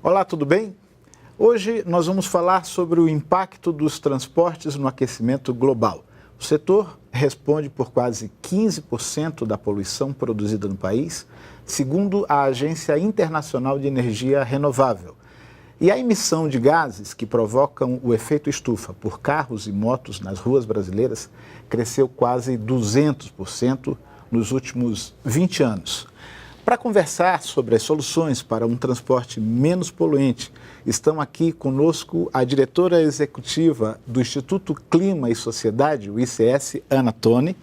Olá, tudo bem? Hoje nós vamos falar sobre o impacto dos transportes no aquecimento global. O setor responde por quase 15% da poluição produzida no país, segundo a Agência Internacional de Energia Renovável. E a emissão de gases que provocam o efeito estufa por carros e motos nas ruas brasileiras cresceu quase 200% nos últimos 20 anos. Para conversar sobre as soluções para um transporte menos poluente, estão aqui conosco a diretora executiva do Instituto Clima e Sociedade, o ICS, Ana Toni,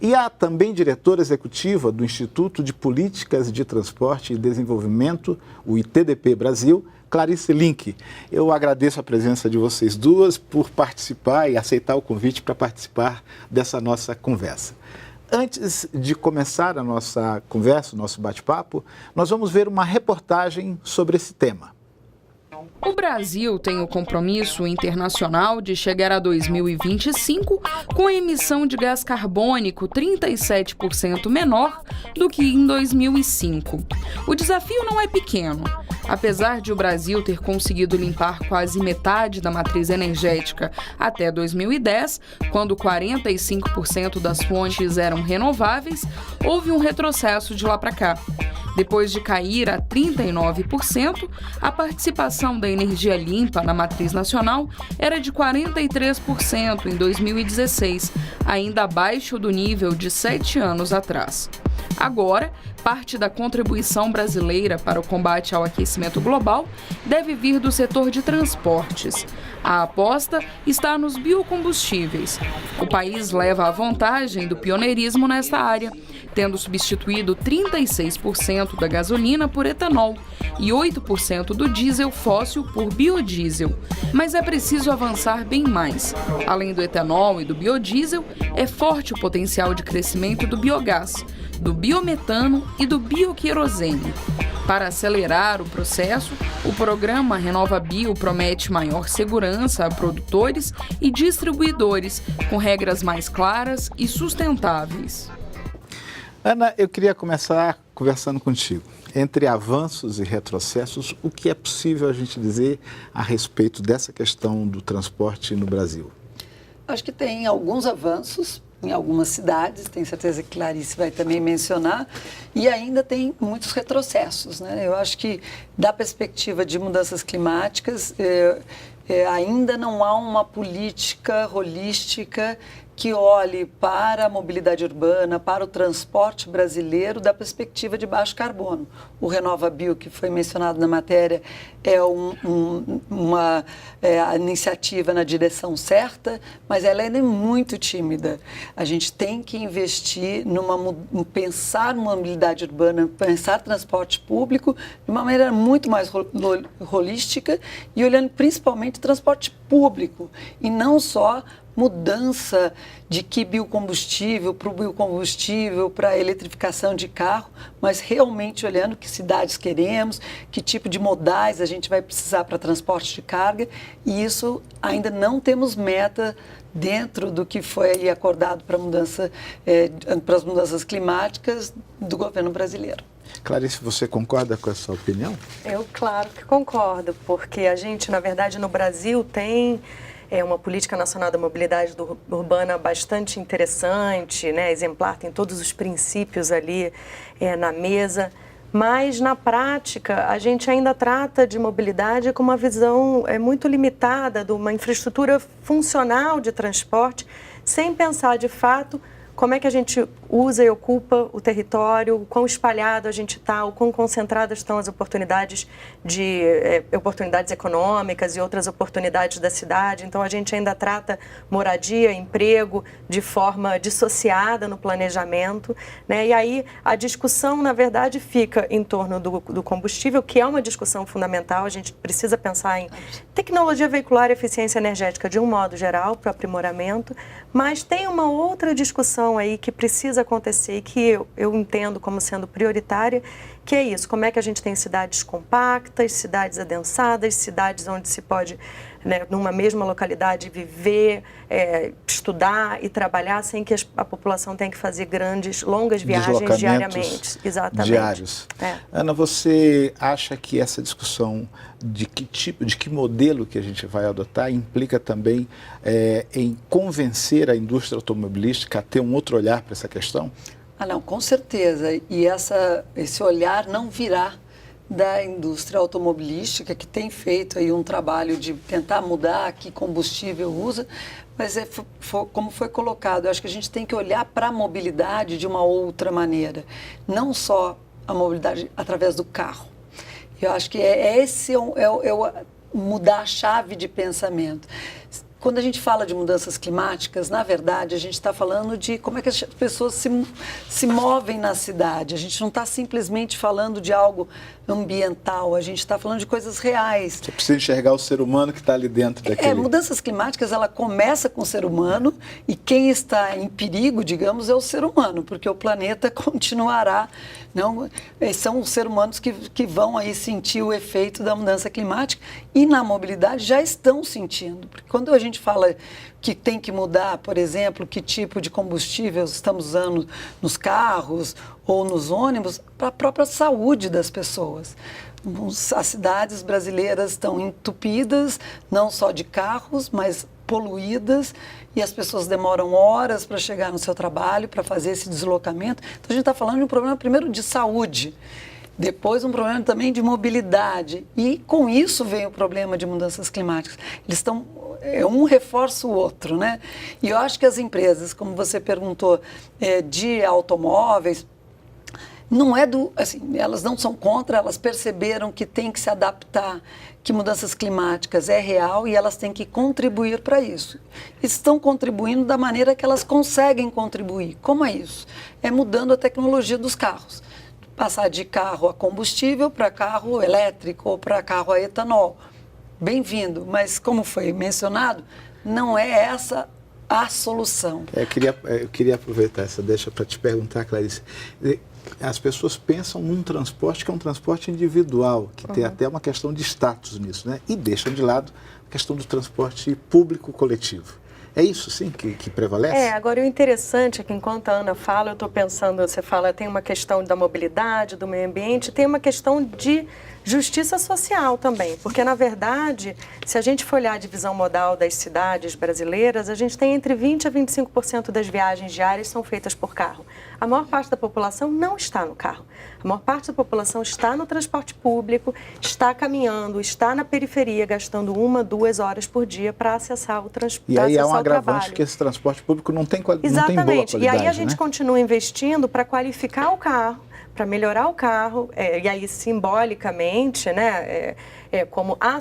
e a também diretora executiva do Instituto de Políticas de Transporte e Desenvolvimento, o ITDP Brasil, Clarice Link. Eu agradeço a presença de vocês duas por participar e aceitar o convite para participar dessa nossa conversa. Antes de começar a nossa conversa, o nosso bate-papo, nós vamos ver uma reportagem sobre esse tema. O Brasil tem o compromisso internacional de chegar a 2025 com a emissão de gás carbônico 37% menor do que em 2005. O desafio não é pequeno. Apesar de o Brasil ter conseguido limpar quase metade da matriz energética até 2010, quando 45% das fontes eram renováveis, houve um retrocesso de lá para cá. Depois de cair a 39%, a participação da energia limpa na matriz nacional era de 43% em 2016, ainda abaixo do nível de 7 anos atrás. Agora, parte da contribuição brasileira para o combate ao aquecimento global deve vir do setor de transportes. A aposta está nos biocombustíveis. O país leva a vantagem do pioneirismo nesta área, tendo substituído 36% da gasolina por etanol e 8% do diesel fóssil por biodiesel. Mas é preciso avançar bem mais. Além do etanol e do biodiesel, é forte o potencial de crescimento do biogás, do biometano e do bioquerosene. Para acelerar o processo, o programa RenovaBio promete maior segurança a produtores e distribuidores, com regras mais claras e sustentáveis. Ana, eu queria começar conversando contigo. Entre avanços e retrocessos, o que é possível a gente dizer a respeito dessa questão do transporte no Brasil? Acho que tem alguns avanços em algumas cidades, tenho certeza que Clarice vai também mencionar, e ainda tem muitos retrocessos, né? Eu acho que, da perspectiva de mudanças climáticas, ainda não há uma política holística que olhe para a mobilidade urbana, para o transporte brasileiro da perspectiva de baixo carbono. O RenovaBio, que foi mencionado na matéria, é uma iniciativa na direção certa, mas ela ainda é muito tímida. A gente tem que investir pensar numa mobilidade urbana, pensar transporte público de uma maneira muito mais holística e olhando principalmente o transporte público e não só mudança de que biocombustível para o biocombustível, para a eletrificação de carro, mas realmente olhando que cidades queremos, que tipo de modais a gente vai precisar para transporte de carga, e isso ainda não temos meta dentro do que foi acordado para as mudanças climáticas do governo brasileiro. Clarice, você concorda com essa opinião? Eu, claro que concordo, porque a gente, na verdade, no Brasil tem uma política nacional da mobilidade urbana bastante interessante, né, exemplar, tem todos os princípios ali na mesa, mas na prática a gente ainda trata de mobilidade com uma visão muito limitada de uma infraestrutura funcional de transporte, sem pensar de fato como é que a gente usa e ocupa o território, o quão espalhado a gente está, o quão concentradas estão as oportunidades oportunidades econômicas e outras oportunidades da cidade. Então, a gente ainda trata moradia, emprego de forma dissociada no planejamento, né? E aí a discussão, na verdade, fica em torno do combustível, que é uma discussão fundamental. A gente precisa pensar em tecnologia veicular e eficiência energética de um modo geral para o aprimoramento, mas tem uma outra discussão aí que precisa acontecer e que eu entendo como sendo prioritária, que é isso, como é que a gente tem cidades compactas, cidades adensadas, cidades onde se pode né, numa mesma localidade, viver, estudar e trabalhar sem que a população tenha que fazer longas viagens diariamente. Exatamente. Diários. Ana, você acha que essa discussão de que modelo que a gente vai adotar implica também em convencer a indústria automobilística a ter um outro olhar para essa questão? Não, com certeza. E esse olhar não virá da indústria automobilística, que tem feito aí um trabalho de tentar mudar que combustível usa, mas como foi colocado, eu acho que a gente tem que olhar para a mobilidade de uma outra maneira, não só a mobilidade através do carro. Eu acho que mudar a chave de pensamento. Quando a gente fala de mudanças climáticas, na verdade, a gente está falando de como é que as pessoas se movem na cidade. A gente não está simplesmente falando de algo ambiental, a gente está falando de coisas reais. Você precisa enxergar o ser humano que está ali dentro daquele... Mudanças climáticas, ela começa com o ser humano e quem está em perigo, digamos, é o ser humano, porque o planeta continuará. São os seres humanos que vão aí sentir o efeito da mudança climática e na mobilidade já estão sentindo. Porque quando a gente fala que tem que mudar, por exemplo, que tipo de combustível estamos usando nos carros ou nos ônibus, para a própria saúde das pessoas. As cidades brasileiras estão entupidas, não só de carros, mas poluídas, e as pessoas demoram horas para chegar no seu trabalho, para fazer esse deslocamento. Então, a gente está falando de um problema, primeiro, de saúde, depois um problema também de mobilidade, e com isso vem o problema de mudanças climáticas. Eles estão... um reforça o outro, né? E eu acho que as empresas, como você perguntou, de automóveis, não é elas não são contra, elas perceberam que tem que se adaptar, que mudanças climáticas é real e elas têm que contribuir para isso. Estão contribuindo da maneira que elas conseguem contribuir. Como é isso? É mudando a tecnologia dos carros. Passar de carro a combustível para carro elétrico ou para carro a etanol. Bem-vindo, mas como foi mencionado, não é essa a solução. Eu queria aproveitar essa deixa para te perguntar, Clarice. As pessoas pensam num transporte que é um transporte individual, que tem até uma questão de status nisso, né? E deixam de lado a questão do transporte público coletivo. É isso, sim, que prevalece? Agora o interessante é que enquanto a Ana fala, eu estou pensando, você fala, tem uma questão da mobilidade, do meio ambiente, tem uma questão de justiça social também, porque na verdade, se a gente for olhar a divisão modal das cidades brasileiras, a gente tem entre 20% a 25% das viagens diárias são feitas por carro. A maior parte da população não está no carro. A maior parte da população está no transporte público, está caminhando, está na periferia, gastando 1, 2 horas por dia para acessar o transporte. E aí é um agravante que esse transporte público não tem boa qualidade. Exatamente. E aí a gente continua investindo para qualificar o carro, para melhorar o carro, e aí simbolicamente, né, como a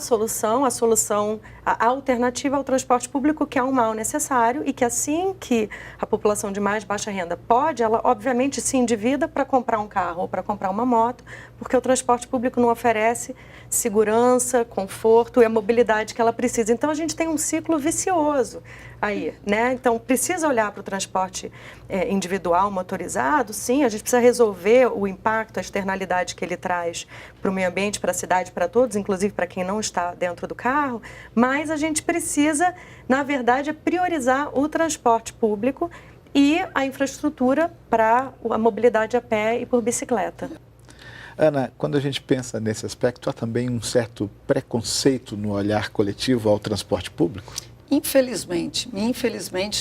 alternativa ao transporte público, que é um mal necessário e que assim que a população de mais baixa renda pode, ela obviamente se endivida para comprar um carro ou para comprar uma moto, porque o transporte público não oferece segurança, conforto e a mobilidade que ela precisa. Então a gente tem um ciclo vicioso aí, né? Então precisa olhar para o transporte individual, motorizado, sim, a gente precisa resolver o impacto, a externalidade que ele traz para o meio ambiente, para a cidade, para todos, inclusive para quem não está dentro do carro, mas a gente precisa, na verdade, priorizar o transporte público e a infraestrutura para a mobilidade a pé e por bicicleta. Ana, quando a gente pensa nesse aspecto, há também um certo preconceito no olhar coletivo ao transporte público? Infelizmente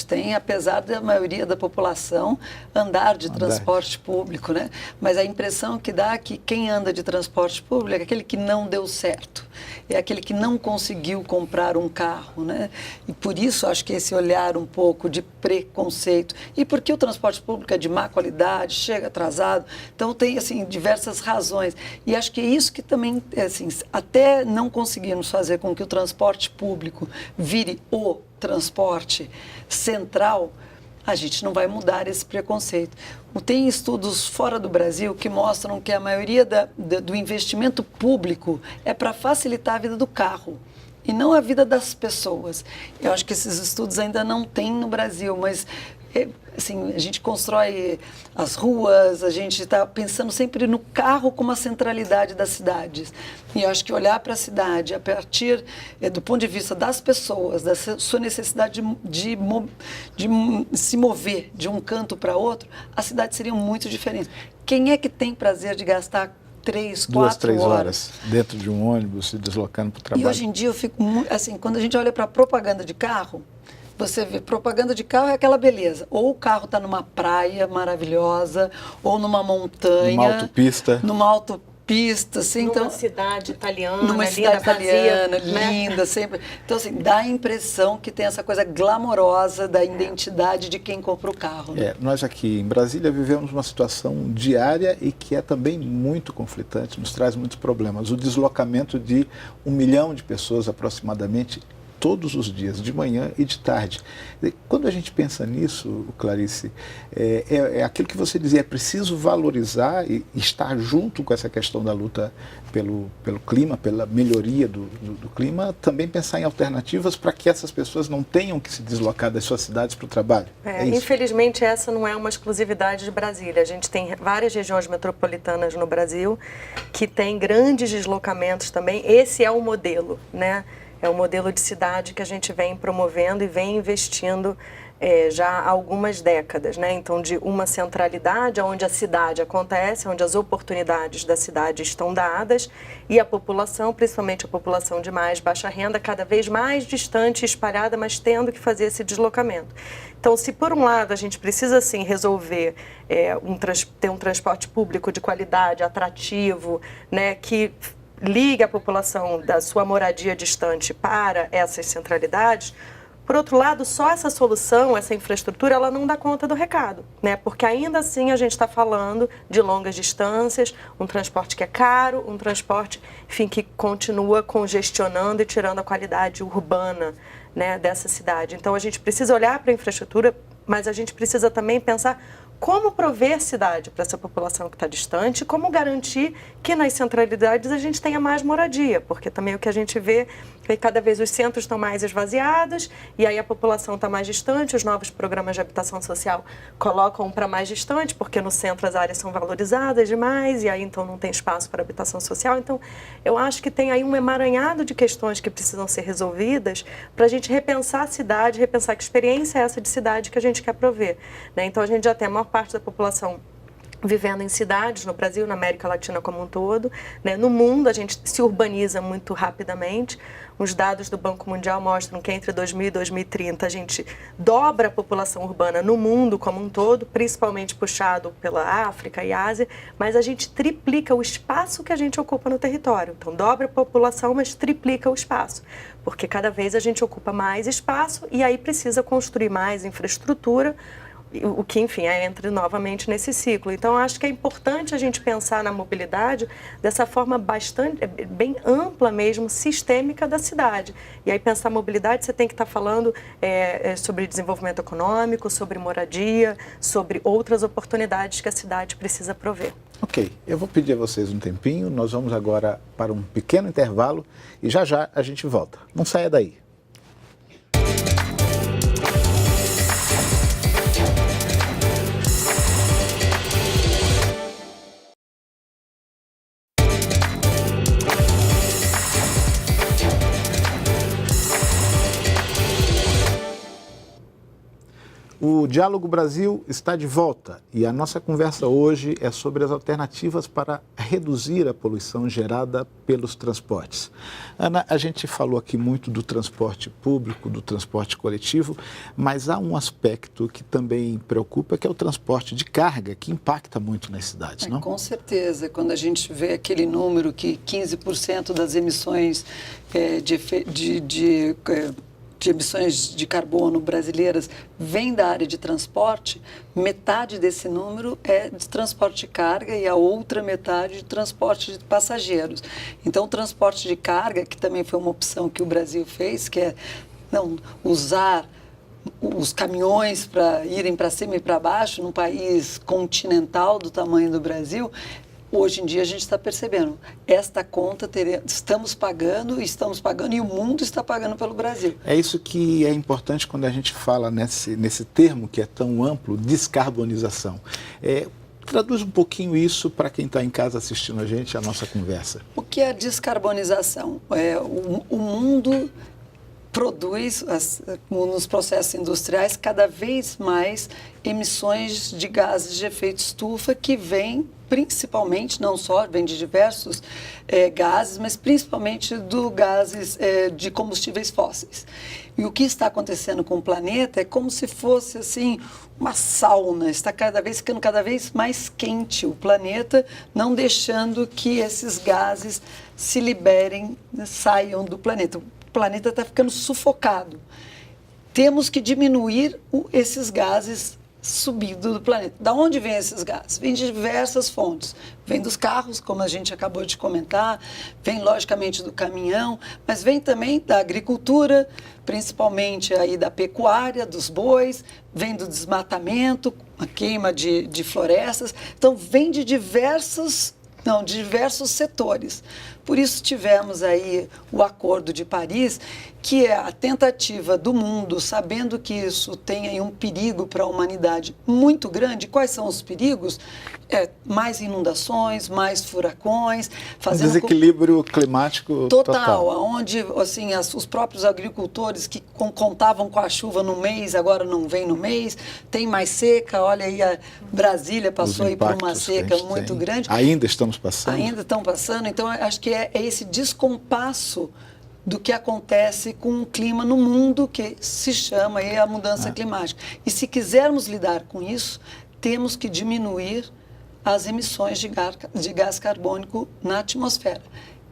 tem, apesar da maioria da população andar de transporte público, né? Mas a impressão que dá é que quem anda de transporte público é aquele que não deu certo, é aquele que não conseguiu comprar um carro, né? E por isso acho que esse olhar um pouco de preconceito, e porque o transporte público é de má qualidade, chega atrasado, então tem assim diversas razões. E acho que é isso que também, assim, até não conseguirmos fazer com que o transporte público vire o transporte central, a gente não vai mudar esse preconceito. Tem estudos fora do Brasil que mostram que a maioria do investimento público é para facilitar a vida do carro e não a vida das pessoas. Eu acho que esses estudos ainda não tem no Brasil, mas assim, a gente constrói as ruas, a gente está pensando sempre no carro como a centralidade das cidades. E eu acho que olhar para a cidade a partir do ponto de vista das pessoas, da sua necessidade de se mover de um canto para outro, as cidades seriam muito diferentes. Quem é que tem prazer de gastar 3, 4 2, 3 horas dentro de um ônibus, se deslocando para o trabalho? E hoje em dia eu fico muito, assim, quando a gente olha para a propaganda de carro, você vê, propaganda de carro é aquela beleza. Ou o carro está numa praia maravilhosa, ou numa montanha. Numa autopista, assim. Numa cidade italiana, numa cidade italiana, vazia, linda, né? sempre. Então, assim, dá a impressão que tem essa coisa glamourosa da identidade de quem compra o carro. Né? Nós aqui em Brasília vivemos uma situação diária e que é também muito conflitante, nos traz muitos problemas. O deslocamento de 1 milhão de pessoas aproximadamente todos os dias, de manhã e de tarde. Quando a gente pensa nisso, Clarice, é aquilo que você dizia, é preciso valorizar e estar junto com essa questão da luta pelo clima, pela melhoria do clima, também pensar em alternativas para que essas pessoas não tenham que se deslocar das suas cidades para o trabalho. Infelizmente, essa não é uma exclusividade de Brasília. A gente tem várias regiões metropolitanas no Brasil que têm grandes deslocamentos também. Esse é o modelo, né? É o modelo de cidade que a gente vem promovendo e vem investindo já há algumas décadas, né? Então, de uma centralidade onde a cidade acontece, onde as oportunidades da cidade estão dadas e a população, principalmente a população de mais baixa renda, cada vez mais distante e espalhada, mas tendo que fazer esse deslocamento. Então, se por um lado a gente precisa, sim, resolver ter um transporte público de qualidade, atrativo, né, que ligue a população da sua moradia distante para essas centralidades, por outro lado, só essa solução, essa infraestrutura, ela não dá conta do recado, né? Porque ainda assim a gente está falando de longas distâncias, um transporte que é caro, um transporte, enfim, que continua congestionando e tirando a qualidade urbana, né, dessa cidade. Então a gente precisa olhar para a infraestrutura, mas a gente precisa também pensar como prover cidade para essa população que está distante, como garantir que nas centralidades a gente tenha mais moradia, porque também o que a gente vê é que cada vez os centros estão mais esvaziados e aí a população está mais distante, os novos programas de habitação social colocam para mais distante, porque no centro as áreas são valorizadas demais e aí então não tem espaço para habitação social. Então eu acho que tem aí um emaranhado de questões que precisam ser resolvidas para a gente repensar a cidade, repensar que experiência é essa de cidade que a gente quer prover, né? Então a gente já tem a maior parte da população vivendo em cidades no Brasil, na América Latina como um todo, né? No mundo a gente se urbaniza muito rapidamente. Os dados do Banco Mundial mostram que entre 2000 e 2030 a gente dobra a população urbana no mundo como um todo, principalmente puxado pela África e Ásia, mas a gente triplica o espaço que a gente ocupa no território. Então dobra a população, mas triplica o espaço, porque cada vez a gente ocupa mais espaço e aí precisa construir mais infraestrutura, o que, enfim, entra novamente nesse ciclo. Então, acho que é importante a gente pensar na mobilidade dessa forma bem ampla mesmo, sistêmica da cidade. E aí, pensar mobilidade, você tem que estar falando sobre desenvolvimento econômico, sobre moradia, sobre outras oportunidades que a cidade precisa prover. Ok, eu vou pedir a vocês um tempinho, nós vamos agora para um pequeno intervalo e já a gente volta. Não saia daí. O Diálogo Brasil está de volta e a nossa conversa hoje é sobre as alternativas para reduzir a poluição gerada pelos transportes. Ana, a gente falou aqui muito do transporte público, do transporte coletivo, mas há um aspecto que também preocupa, que é o transporte de carga, que impacta muito nas cidades, não? Com certeza. Quando a gente vê aquele número que 15% das emissões de emissões de carbono brasileiras vem da área de transporte, metade desse número é de transporte de carga e a outra metade de transporte de passageiros. Então, o transporte de carga, que também foi uma opção que o Brasil fez, que é usar os caminhões para irem para cima e para baixo num país continental do tamanho do Brasil, hoje em dia a gente está percebendo, esta conta estamos pagando e o mundo está pagando pelo Brasil. É isso que é importante quando a gente fala nesse termo que é tão amplo, descarbonização. Traduz um pouquinho isso para quem está em casa assistindo a nossa conversa. O que é a descarbonização? O mundo produz, nos processos industriais, cada vez mais emissões de gases de efeito estufa que vêm principalmente, não só, vem de diversos gases, mas principalmente do gases de combustíveis fósseis. E o que está acontecendo com o planeta é como se fosse assim uma sauna, está ficando cada vez mais quente o planeta, não deixando que esses gases se liberem, saiam do planeta. O planeta está ficando sufocado. Temos que diminuir esses gases subindo do planeta. Da onde vêm esses gases? Vêm de diversas fontes. Vem dos carros, como a gente acabou de comentar, vem logicamente do caminhão, mas vem também da agricultura, principalmente aí da pecuária, dos bois, vem do desmatamento, a queima de florestas. Então, vem de diversos setores. Por isso tivemos aí o Acordo de Paris, que é a tentativa do mundo, sabendo que isso tem aí um perigo para a humanidade muito grande. Quais são os perigos? Mais inundações, mais furacões. Desequilíbrio climático total. Onde assim, os próprios agricultores que contavam com a chuva no mês, agora não vem no mês. Tem mais seca, olha aí, a Brasília passou aí por uma seca muito grande. Ainda estamos passando. Ainda estão passando, então acho que é esse descompasso do que acontece com o clima no mundo, que se chama aí a mudança climática. E se quisermos lidar com isso, temos que diminuir as emissões de gás carbônico na atmosfera.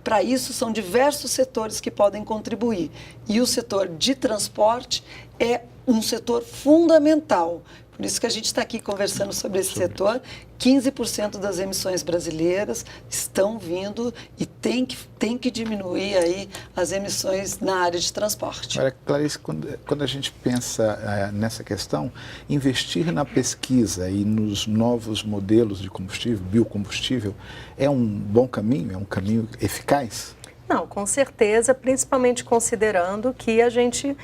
Para isso, são diversos setores que podem contribuir. E o setor de transporte é um setor fundamental. Por isso que a gente está aqui conversando sobre esse setor. 15% das emissões brasileiras estão vindo e tem que diminuir aí as emissões na área de transporte. Olha, Clarice, quando a gente pensa nessa questão, investir na pesquisa e nos novos modelos de combustível, biocombustível, é um bom caminho, é um caminho eficaz? Não, com certeza, principalmente considerando que a gente,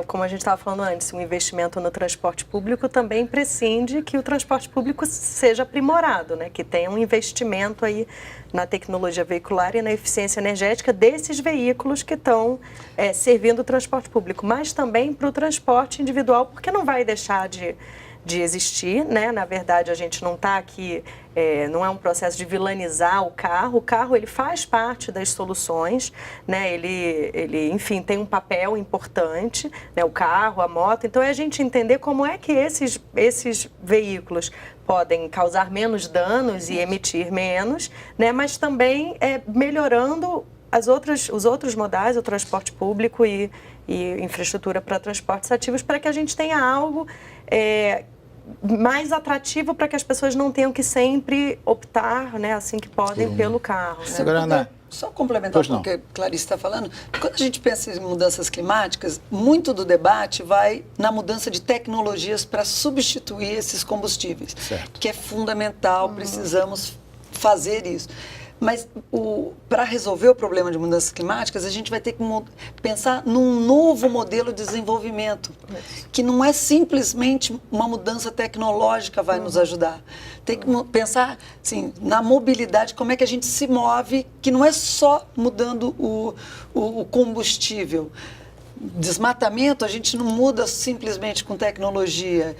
como a gente estava falando antes, o investimento no transporte público também prescinde que o transporte público seja aprimorado, que tenha um investimento aí na tecnologia veicular e na eficiência energética desses veículos que estão servindo o transporte público, mas também para o transporte individual, porque não vai deixar de existir, Na verdade, a gente não está aqui, não é um processo de vilanizar o carro ele faz parte das soluções, ele, enfim, tem um papel importante, o carro, a moto, então é a gente entender como é que esses veículos podem causar menos danos e emitir menos, mas também melhorando os outros modais, o transporte público e infraestrutura para transportes ativos, para que a gente tenha algo mais atrativo para que as pessoas não tenham que sempre optar, assim que podem, pelo carro. Agora, Ana, só complementar o que a Clarice está falando, quando a gente pensa em mudanças climáticas, muito do debate vai na mudança de tecnologias para substituir esses combustíveis, certo, que é fundamental, precisamos fazer isso. Mas para resolver o problema de mudanças climáticas, a gente vai ter que pensar num novo modelo de desenvolvimento, que não é simplesmente uma mudança tecnológica vai nos ajudar. Tem que pensar assim, na mobilidade, como é que a gente se move, que não é só mudando o combustível. Desmatamento a gente não muda simplesmente com tecnologia,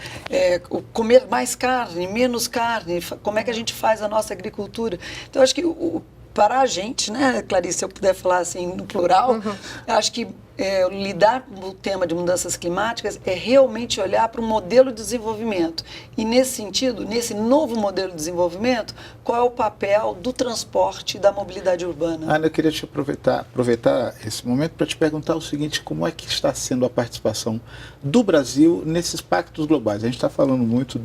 comer mais carne, menos carne, como é que a gente faz a nossa agricultura. Então, eu acho que para a gente, Clarice, se eu puder falar assim no plural, eu acho que lidar com o tema de mudanças climáticas é realmente olhar para um modelo de desenvolvimento. E nesse sentido, nesse novo modelo de desenvolvimento, qual é o papel do transporte e da mobilidade urbana? Ana, eu queria te aproveitar esse momento para te perguntar o seguinte, como é que está sendo a participação do Brasil nesses pactos globais? A gente está falando muito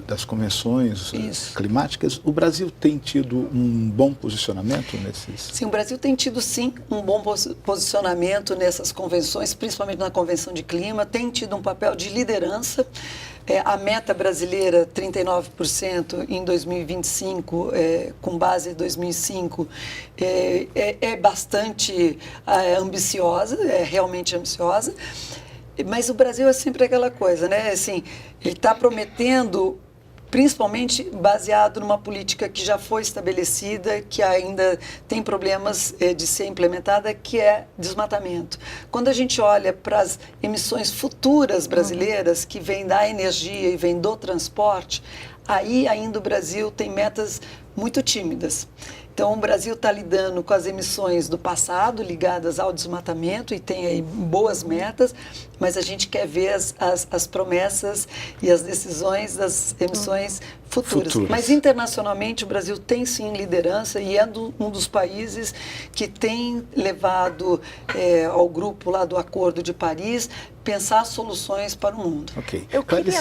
das convenções climáticas. O Brasil tem tido um bom posicionamento nesses? Sim, o Brasil tem tido, sim, um bom posicionamento nessas convenções, principalmente na Convenção de Clima, tem tido um papel de liderança. A meta brasileira, 39% em 2025, com base em 2005, é bastante ambiciosa, é realmente ambiciosa. Mas o Brasil é sempre aquela coisa, né? Assim, ele está prometendo, principalmente baseado numa política que já foi estabelecida, que ainda tem problemas de ser implementada, que é desmatamento. Quando a gente olha para as emissões futuras brasileiras, que vêm da energia e vêm do transporte, aí ainda o Brasil tem metas muito tímidas. Então, o Brasil está lidando com as emissões do passado ligadas ao desmatamento e tem aí boas metas, mas a gente quer ver as promessas e as decisões das emissões futuras. Mas, internacionalmente, o Brasil tem, sim, liderança e é um dos países que tem levado ao grupo lá do Acordo de Paris pensar soluções para o mundo. Ok. Eu queria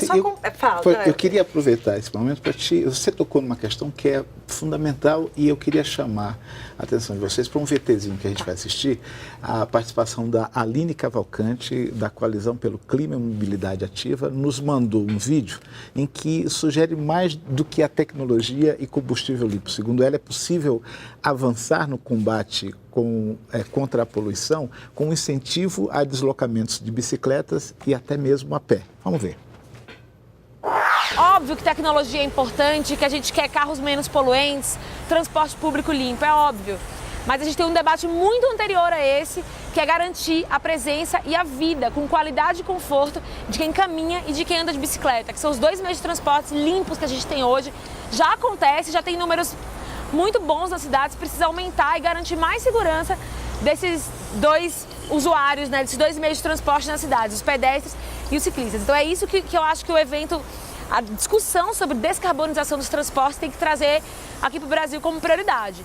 eu queria aproveitar esse momento para você tocou numa questão que é fundamental e eu queria chamar a atenção de vocês para um VTzinho que a gente vai assistir, a participação da Aline Cavalcante, da Coalizão pelo Clima e Mobilidade Ativa, nos mandou um vídeo em que sugere mais do que a tecnologia e combustível limpo. Segundo ela, é possível avançar no combate contra a poluição com incentivo a deslocamentos de bicicletas e até mesmo a pé. Vamos ver. Óbvio que tecnologia é importante, que a gente quer carros menos poluentes, transporte público limpo, é óbvio. Mas a gente tem um debate muito anterior a esse, que é garantir a presença e a vida com qualidade e conforto de quem caminha e de quem anda de bicicleta, que são os dois meios de transporte limpos que a gente tem hoje. Já acontece, já tem números muito bons nas cidades, precisa aumentar e garantir mais segurança desses dois usuários, né, desses dois meios de transporte nas cidades, os pedestres e os ciclistas. Então é isso que eu acho que o evento, a discussão sobre descarbonização dos transportes tem que trazer aqui para o Brasil como prioridade.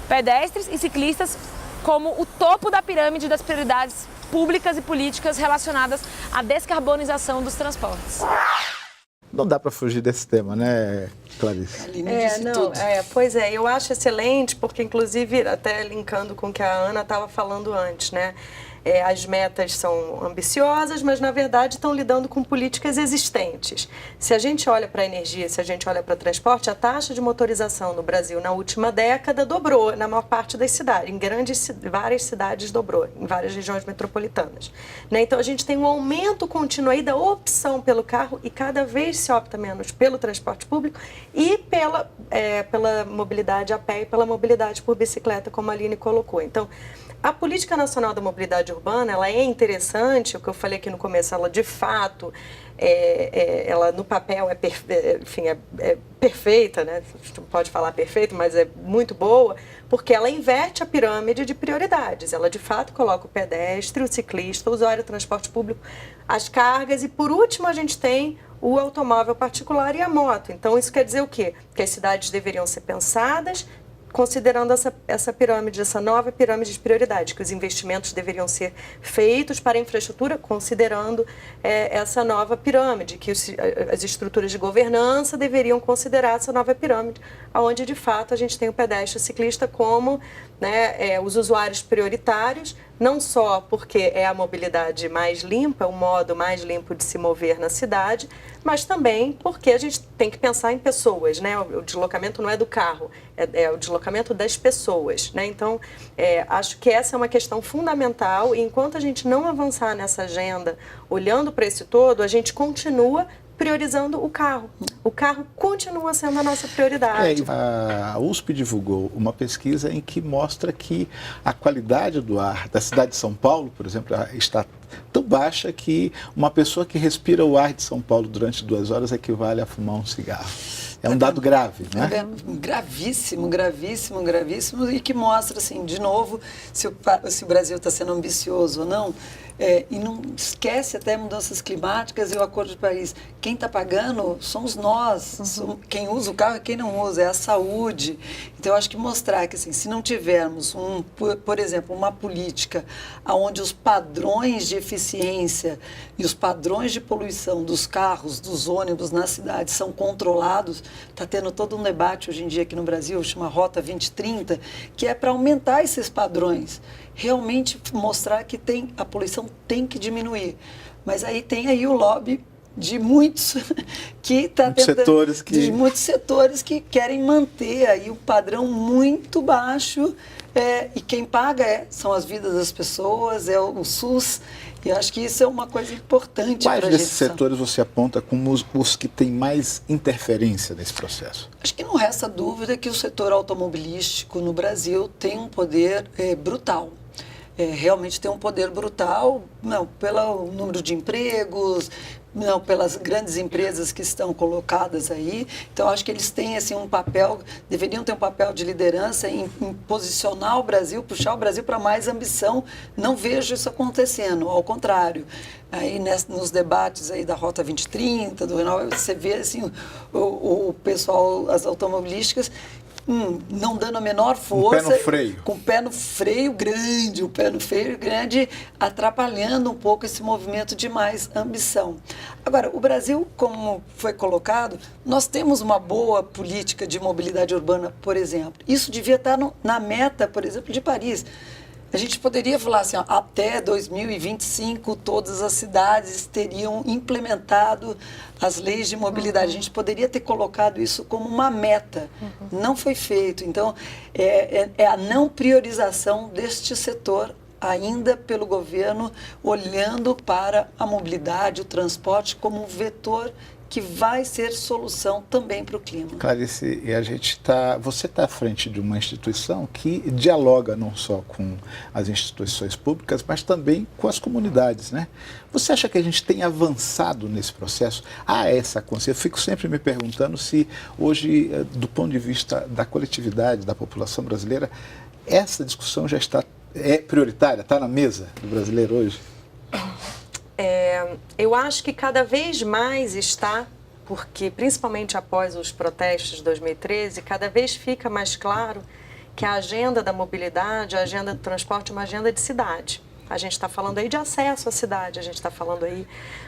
Pedestres e ciclistas como o topo da pirâmide das prioridades públicas e políticas relacionadas à descarbonização dos transportes. Não dá para fugir desse tema, né, Clarice? Pois é, eu acho excelente, porque inclusive, até linkando com o que a Ana estava falando antes, né? As metas são ambiciosas, mas na verdade estão lidando com políticas existentes. Se a gente olha para a energia, se a gente olha para o transporte, a taxa de motorização no Brasil na última década dobrou na maior parte das cidades, várias cidades dobrou, em várias regiões metropolitanas. Né? Então a gente tem um aumento contínuo aí da opção pelo carro e cada vez se opta menos pelo transporte público e pela mobilidade a pé e pela mobilidade por bicicleta, como a Aline colocou. Então, a Política Nacional da Mobilidade Urbana, ela é interessante, o que eu falei aqui no começo, ela de fato, ela no papel é perfeita, né? A gente não pode falar perfeito, mas é muito boa, porque ela inverte a pirâmide de prioridades. Ela de fato coloca o pedestre, o ciclista, o usuário do transporte público, as cargas e por último a gente tem o automóvel particular e a moto. Então isso quer dizer o quê? Que as cidades deveriam ser pensadas considerando essa pirâmide, essa nova pirâmide de prioridade, que os investimentos deveriam ser feitos para a infraestrutura, considerando essa nova pirâmide, que as estruturas de governança deveriam considerar essa nova pirâmide, onde de fato a gente tem o pedestre e o ciclista como, né, os usuários prioritários, não só porque é a mobilidade mais limpa, o modo mais limpo de se mover na cidade, mas também porque a gente tem que pensar em pessoas, né? O deslocamento não é do carro, é o deslocamento das pessoas, né? Então, acho que essa é uma questão fundamental e enquanto a gente não avançar nessa agenda, olhando para esse todo, a gente continua priorizando o carro. O carro continua sendo a nossa prioridade. A USP divulgou uma pesquisa em que mostra que a qualidade do ar da cidade de São Paulo, por exemplo, está tão baixa que uma pessoa que respira o ar de São Paulo durante 2 horas equivale a fumar um cigarro. É um dado grave, né? Gravíssimo, gravíssimo, gravíssimo e que mostra, assim, de novo, se o Brasil está sendo ambicioso ou não. E não esquece até mudanças climáticas e o Acordo de Paris. Quem está pagando somos nós. Quem usa o carro e quem não usa, é a saúde. Então, eu acho que mostrar que, assim, se não tivermos, por exemplo, uma política onde os padrões de eficiência e os padrões de poluição dos carros, dos ônibus nas cidades são controlados, está tendo todo um debate hoje em dia aqui no Brasil, chama Rota 2030, que é para aumentar esses padrões. Realmente mostrar que a poluição tem que diminuir. Mas aí tem aí o lobby de muitos que está tentando, setores de muitos setores que querem manter aí o padrão muito baixo, e quem paga são as vidas das pessoas, é o SUS, e acho que isso é uma coisa importante para a gente. Quais desses setores você aponta como os que têm mais interferência nesse processo? Acho que não resta dúvida que o setor automobilístico no Brasil tem um poder brutal. Realmente tem um poder brutal, não pelo número de empregos, não pelas grandes empresas que estão colocadas aí. Então, acho que eles têm assim, um papel, deveriam ter um papel de liderança em posicionar o Brasil, puxar o Brasil para mais ambição. Não vejo isso acontecendo, ao contrário. Aí, nos debates aí da Rota 2030, do Renal, você vê assim, o pessoal, as automobilísticas, não dando a menor força. Com o pé no freio. Com o pé no freio grande, atrapalhando um pouco esse movimento de mais ambição. Agora, o Brasil, como foi colocado, nós temos uma boa política de mobilidade urbana, por exemplo. Isso devia estar na meta, por exemplo, de Paris. A gente poderia falar assim, até 2025 todas as cidades teriam implementado as leis de mobilidade. A gente poderia ter colocado isso como uma meta. Não foi feito. Então, é a não priorização deste setor ainda pelo governo, olhando para a mobilidade, o transporte como um vetor que vai ser solução também para o clima. Clarice, você está à frente de uma instituição que dialoga não só com as instituições públicas, mas também com as comunidades, né? Você acha que a gente tem avançado nesse processo? Essa consciência. Eu fico sempre me perguntando se hoje, do ponto de vista da coletividade, da população brasileira, essa discussão já é prioritária, está na mesa do brasileiro hoje? Eu acho que cada vez mais está, porque principalmente após os protestos de 2013, cada vez fica mais claro que a agenda da mobilidade, a agenda do transporte é uma agenda de cidade. A gente está falando aí de acesso à cidade, a gente está falando aí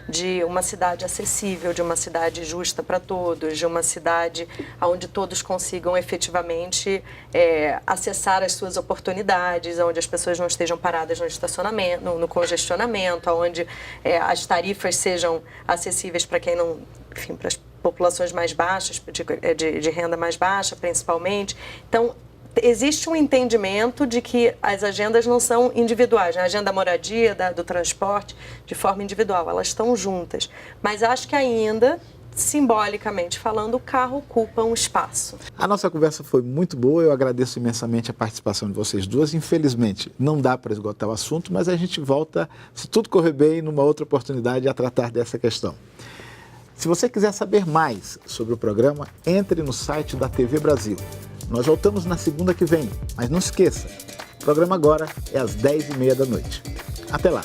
de uma cidade acessível, de uma cidade justa para todos, de uma cidade onde todos consigam efetivamente acessar as suas oportunidades, onde as pessoas não estejam paradas no estacionamento, no congestionamento, onde as tarifas sejam acessíveis para quem não, enfim, para as populações mais baixas, de renda mais baixa principalmente. Então, existe um entendimento de que as agendas não são individuais, a agenda da moradia, do transporte, de forma individual, elas estão juntas. Mas acho que ainda, simbolicamente falando, o carro ocupa um espaço. A nossa conversa foi muito boa, eu agradeço imensamente a participação de vocês duas. Infelizmente, não dá para esgotar o assunto, mas a gente volta, se tudo correr bem, numa outra oportunidade a tratar dessa questão. Se você quiser saber mais sobre o programa, entre no site da TV Brasil. Nós voltamos na segunda que vem, mas não esqueça, o programa agora é às 10h30 da noite. Até lá!